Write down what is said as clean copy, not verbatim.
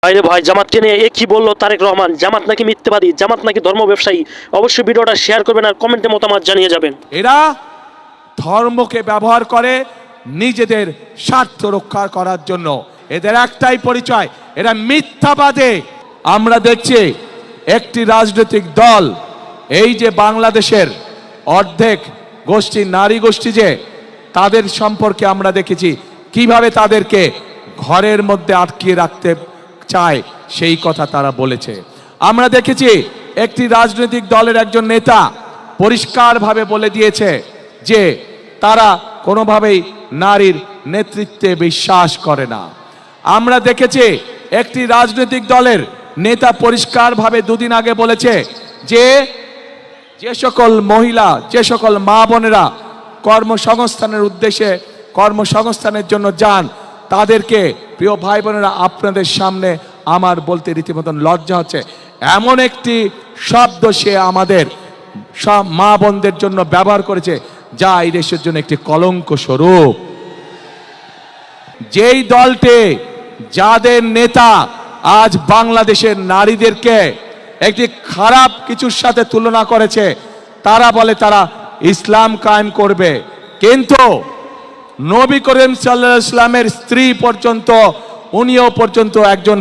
ভাইরে ভাই, জামাতকে নিয়ে কি বললো তারেক রহমান? জামাত নাকি মিথ্যাবাদী, জামাত নাকি ধর্ম ব্যবসায়ী। অবশ্যই ভিডিওটা শেয়ার করবেন আর কমেন্টে মতামত জানিয়ে যাবেন। এরা ধর্মকে ব্যবহার করে নিজেদের স্বার্থ রক্ষা করার জন্য। এদের একটাই পরিচয়, এরা মিথ্যাবাদী। আমরা দেখছি একটি রাজনৈতিক দল, এই যে বাংলাদেশের অর্ধেক গোষ্ঠী নারী গোষ্ঠী, যে তাদের সম্পর্কে আমরা দেখেছি কিভাবে তাদেরকে ঘরের মধ্যে আটকিয়ে রাখতে চায়, সেই কথা তারা বলেছে। আমরা দেখেছি একটি রাজনৈতিক দলের একজন নেতা পরিষ্কারভাবে বলে দিয়েছে যে তারা কোনোভাবেই নারীর নেতৃত্বে বিশ্বাস করে না। আমরা দেখেছি একটি রাজনৈতিক দলের নেতা পরিষ্কারভাবে দুদিন আগে বলেছে যে যে সকল মহিলা, যে সকল মা বোনেরা কর্মসংস্থানের উদ্দেশ্যে কর্মসংস্থানের জন্য যান, তাদেরকে প্রিয় ভাই বোনেরা, আপনাদের সামনে আমার বলতে রীতিমতন লজ্জা হচ্ছে, এমন একটি শব্দ সে আমাদের সব মা বোনদের জন্য ব্যবহার করেছে যা এই দেশের জন্য একটি কলঙ্ক স্বরূপ। যেই দলটি, যাদের নেতা আজ বাংলাদেশের নারীদেরকে একটি খারাপ কিছুর সাথে তুলনা করেছে, তারা বলে তারা ইসলাম কায়েম করবে, কিন্তু নবী করিম সাল্লাল্লাহু আলাইহি ওয়াসাল্লামের স্ত্রী পর্যন্ত, উনিও পর্যন্ত একজন